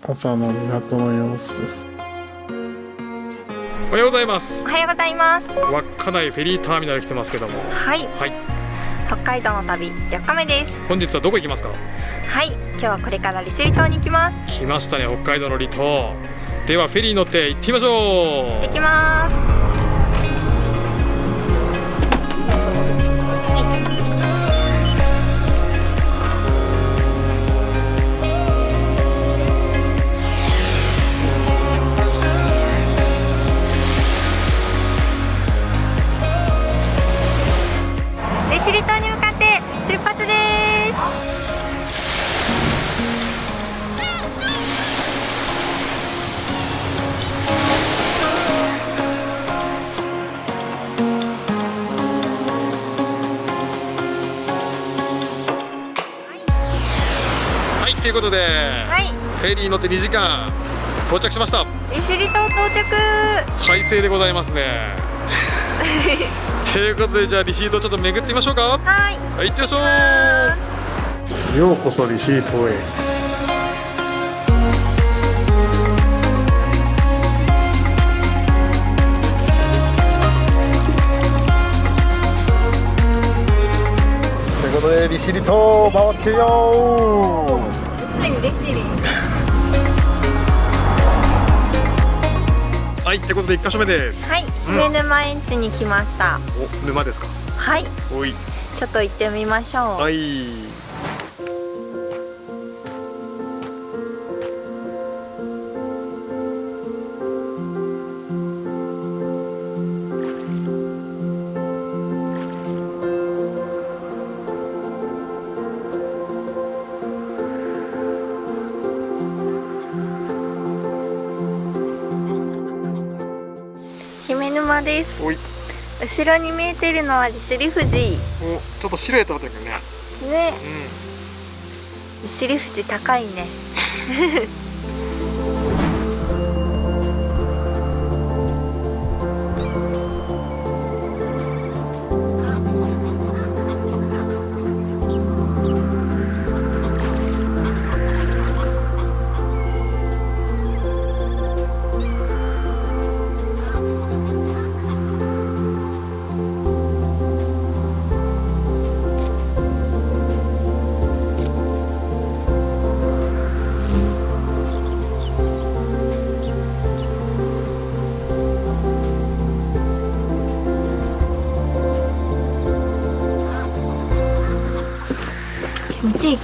朝の港の様子です。おはようございます。おはようございます。稚内フェリーターミナル来てますけども、はい、はい、北海道の旅4日目です。本日はどこ行きますか？はい、今日はこれから利尻島に行きます。来ましたね、北海道の離島。ではフェリーに乗って行ってみましょう。行ってきます。利尻島に向かって出発です。はい、ということで、はい、フェリーに乗って2時間到着しました。利尻島到着。快晴でございますね。ということで、じゃあ利尻島ちょっと巡ってみましょうか。はい、はい、行ってみましょう。ようこそ利尻島へ。ということで利尻島回ってよついに利尻。はい、ということで1カ所目です。はい、姫沼園地に来ました。お、沼ですはい、か。おい、ちょっと行ってみましょう。はい。姫沼です。おい、後ろに見えているのは利尻富士。お、ちょっとシルエットだったけどね。ね、利尻富士高いね。気持ちいい。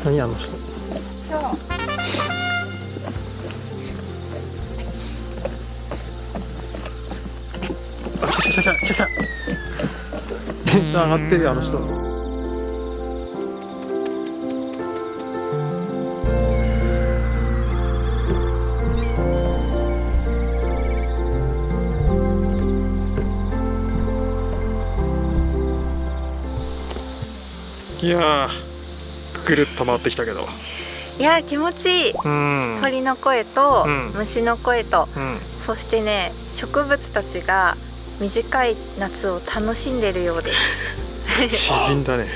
何あの人。あ、来た。テンション上がってるよあの人。いやー、ぐるっと回ってきたけど。いやー、気持ちいい。鳥の声と虫の声と、そしてね、植物たちが短い夏を楽しんでるようです。詩人だね。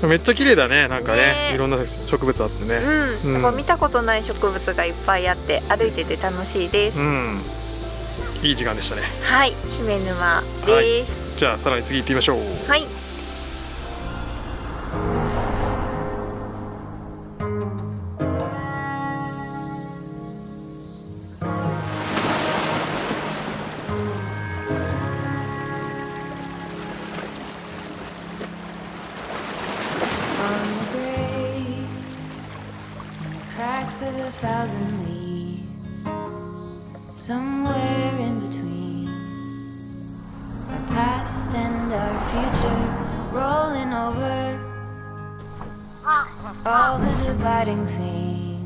めっちゃ綺麗だね、なんかね、いろんな植物あってね。ここ見たことない植物がいっぱいあって歩いてて楽しいです。いい時間でしたね。はい、姫沼です。じゃあさらに次行ってみましょう。はい。Cracks of 1,000 leaves, somewhere in between our past and our future, rolling over all the dividing things.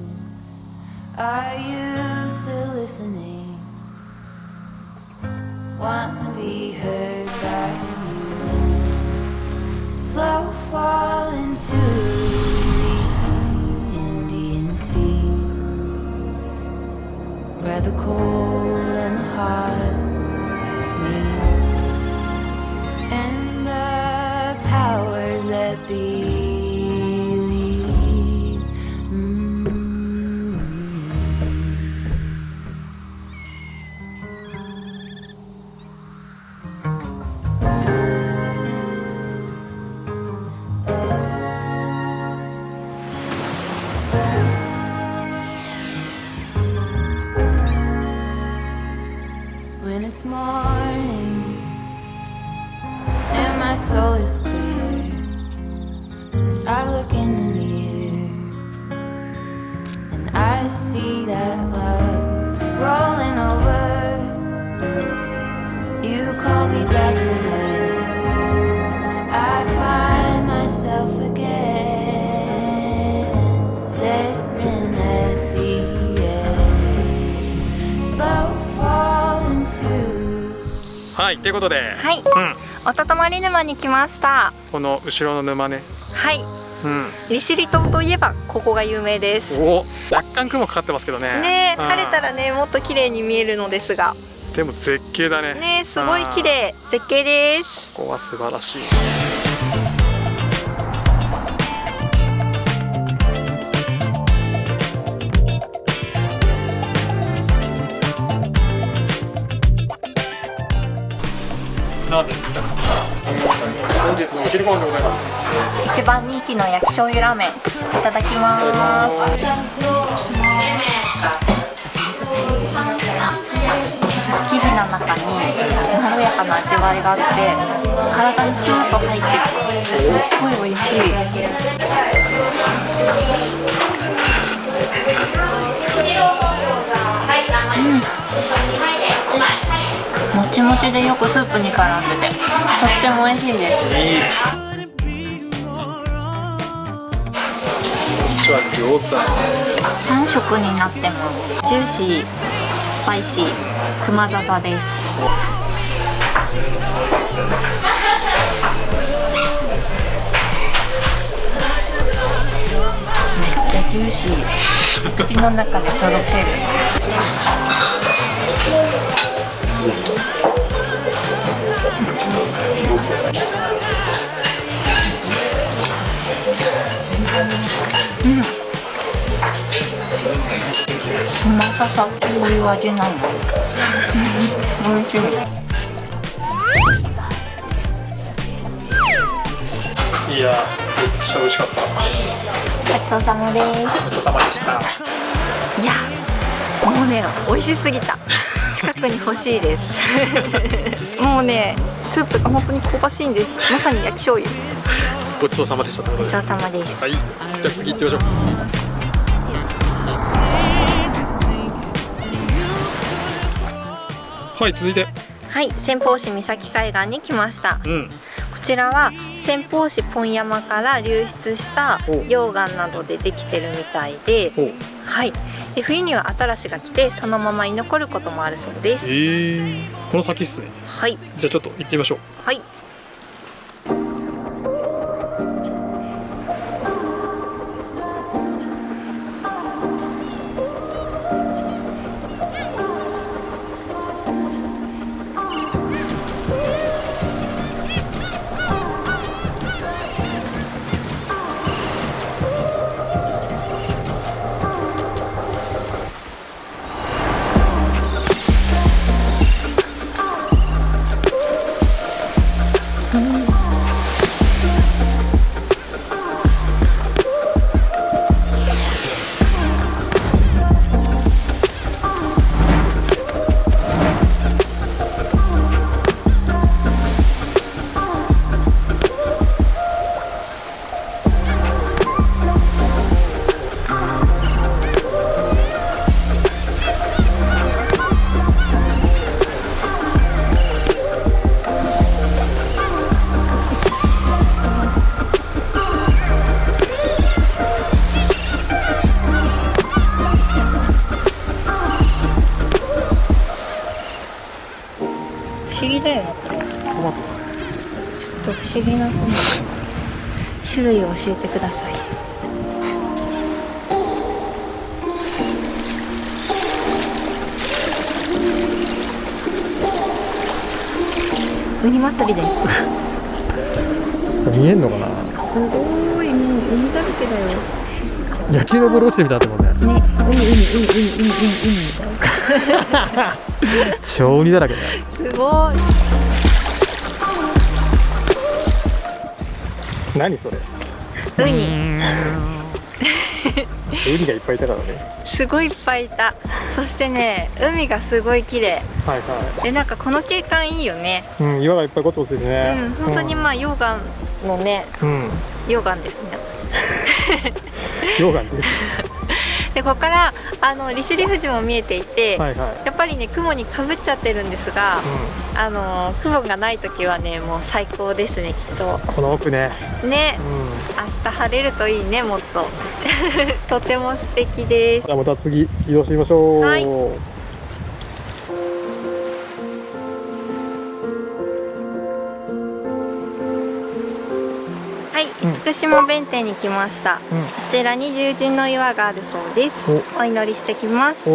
Are you still listening? Want to be heard by you? Slow fall into the Indian Sea, where the cold and hot me and the powers that be. When it's morning and my soul is clear, I look in the mirror and I see that love rolling over. You call me back to bed, I find myself again staring at the edge, slow falling to. はい、ということで、はい、音泊沼に来ました。この後ろの沼ね、はい、利尻島といえばここが有名です。お、若干雲かかってますけどね。ね、晴れたらね、もっと綺麗に見えるのですが。でも絶景だね。ね、すごい綺麗、絶景です。ここは素晴らしい。ラーメンたくさん。本日のお昼ご飯でございます。一番人気の焼き醤油ラーメンいただきます。すっきりな中にまろやかな味わいがあって体にスーッと入ってきてすっごい美味しい。もちもちでよくスープに絡んでてとっても美味しいです。餃子3色になってます。ジューシー、スパイシー、熊笹です。めっちゃジューシー、口の中でとろける。熊笹ってこういう味なの。美味しい。いや、めっちゃ美味しかった。ごちそうさまです。ごちそうさまでした。いや、もうね、美味しすぎた。近くに欲しいです。もうね、スープが本当に香ばしいんです。まさに焼き醤油。ごちそうさまでしたということで。ごちそうさまです。はい、じゃあ次行ってみましょう。はい、続いて。はい、仙北市岬海岸に来ました。うん。こちらは仙北市本山から流出した溶岩などでできてるみたいで、はい。で、冬にはアザラシが来てそのまま居残ることもあるそうです。この先っすね。はい。じゃあちょっと行ってみましょう。はい。不思議だよね、これ。トマトだね。ちょっと不思議なトマト。種類を教えてください。ウニ祭りです。見えんのかな。すごい、もう海だらけだよ。野球のボール落ちてみたと思うね。ね、海みたいな。超海だらけだよ。すごい。何それ。ウニ。ウニがいっぱいいたからね。すごいいっぱいいた。そしてね、海がすごい綺麗。はいはで、なんかこの景観いいよね。い。うん、岩がいっぱいゴツゴツしてね。本当にまあ溶岩のね、溶岩ですね。溶岩です。で、ここから利尻富士も見えていて、はいはい。やっぱりね雲にかぶっちゃってるんですが、雲がない時はねもう最高ですねきっと。この奥ね。ね、明日晴れるといいねもっと。とても素敵です。じゃあまた次移動してみましょう。はい。はい、福島弁天に来ました。こちらに龍神の岩があるそうです。お祈りしてきます。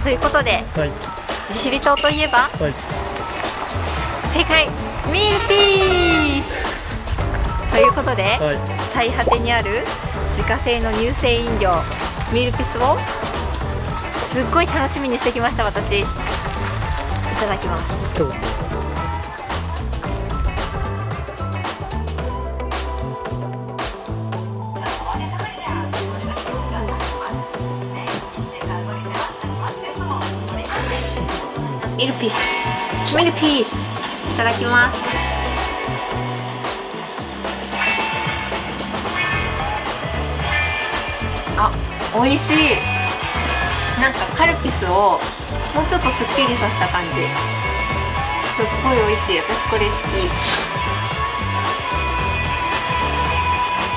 ということで、利尻島といえば、正解ミルピースということで、最果てにある自家製の乳製飲料ミルピスをすっごい楽しみにしてきました。私いただきます。そうそう。ミルピースミルピースいただきます。あ、美味しい。なんかカルピスをもうちょっとすっきりさせた感じ。すっごい美味しい。私これ好き。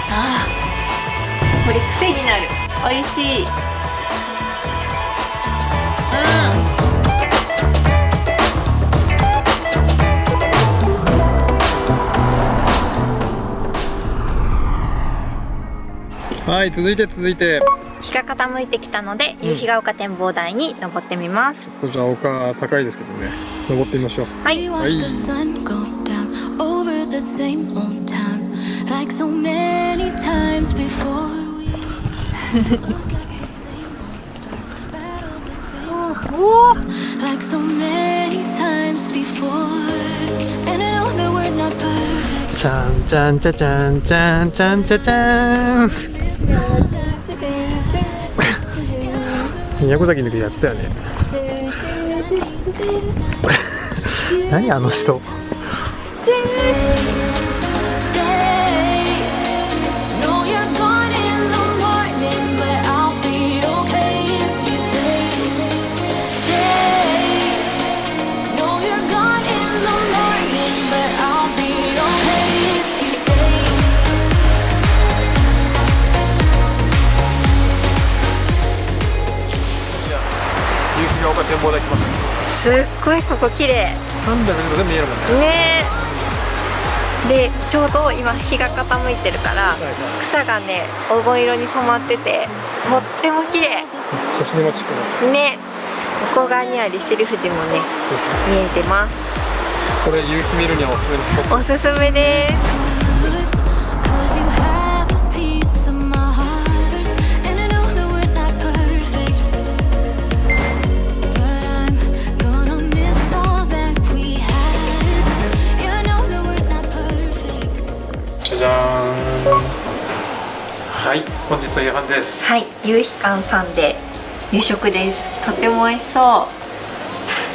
あー、これ癖になる。美味しい。はい、続いて日が傾いてきたので、夕日が丘展望台に登ってみます。じゃあ丘高いですけどね、登ってみましょう。はい。はい。ちゃんちゃんちゃちゃんちゃんちゃんちゃちゃん。宮古崎の時やってたよね。何あの人。展望台来ました。すっごいここ綺麗。360度全部見えるもんね。ねえ。でちょうど今日が傾いてるから、草がね黄金色に染まっててとっても綺麗。ちょシネマチックな。ね。向こう側には利尻富士もね見えてます。これ夕日見るにはおすすめのスポット。おすすめです。じゃーん。はい、本日の夕飯です。はい、夕日館さんで夕食です。とっても美味しそう。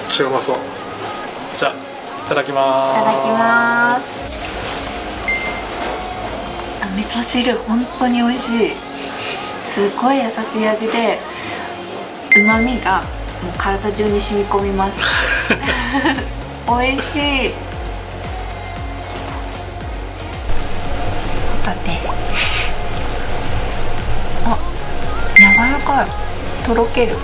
めっちゃうまそう。じゃあいただきます。いただきます。あ、味噌汁本当に美味しい。すごい優しい味で旨味がもう体中に染み込みます美味しい。ホタテ、あ、柔らかい、とろける。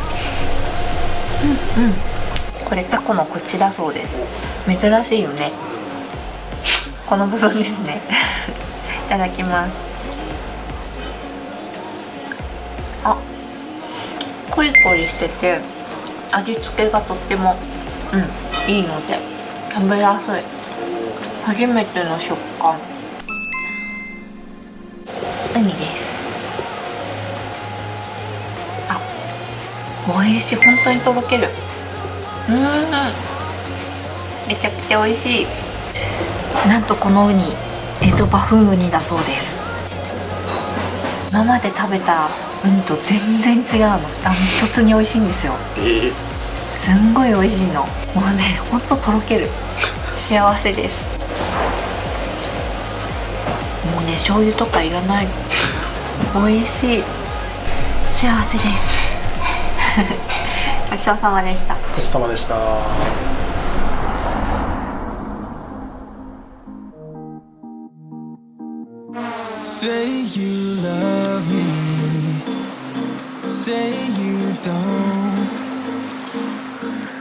これタコの口だそうです。珍しいよね。この部分ですねいただきます。あ、コリコリしてて味付けがとってもいいので食べやすい。初めての食感。ウニです。あ、美味しい。本当にとろける。めちゃくちゃ美味しい。なんとこのウニエゾバフンウニだそうです。今まで食べたウニと全然違うの。ダントツに美味しいんですよ。すんごい美味しいの。もうね、ほんととろける。幸せです。もうね、醤油とかいらない。美味しい。幸せですごちそうさまでした。ごちそうさまでした。Say you love me, say you don't.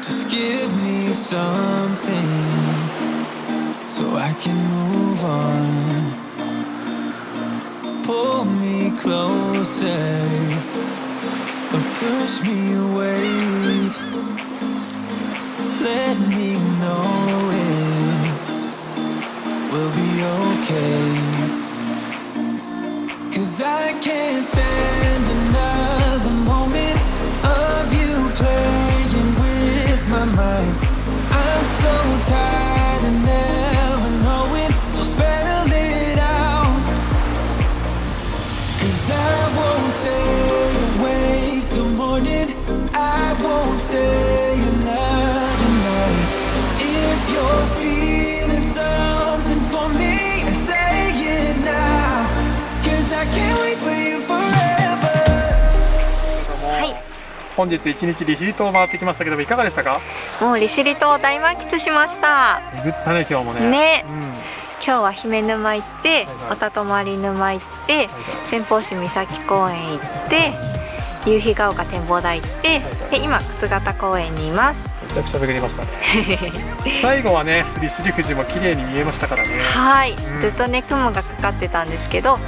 Just give me something so I can move on. Pull me closer or push me away. Let me know if we'll be okay.'Cause I can't stand another moment of you playing with my mind. I'm so tired of never knowing, so spell it out. 'Cause I won't stay awake till morning, I won't stay another night. If you're feeling something for me, say it now.I can't wait for you forever. はい、本日一日利尻島を回ってきましたけども、いかがでしたか？もう利尻島を大満喫しました。巡ったね、今日もね。ね、今日は姫沼行って、おたとまり沼行って、先方市三崎公園行って、夕日が丘展望台行って、で今沓形公園にいます。めちゃくちゃ巡りましたね最後はね、利尻富士も綺麗に見えましたからね。はい、ずっとね雲がかかってたんですけど、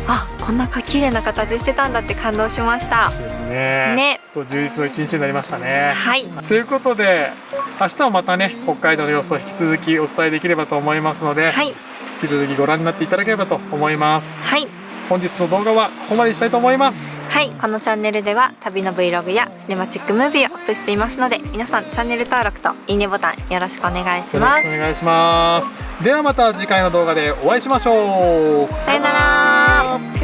あ、こんな綺麗な形してたんだって感動しました。ですね。ね、と充実の一日になりましたね。はい。ということで、明日はまたね、北海道の様子を引き続きお伝えできればと思いますので、はい、引き続きご覧になっていただければと思います。はい。本日の動画はここまでにしたいと思います。はい、このチャンネルでは旅の Vlog やシネマチックムービーをアップしていますので、皆さんチャンネル登録といいねボタンよろしくお願いします。よろしくお願いします。ではまた次回の動画でお会いしましょう。さよなら。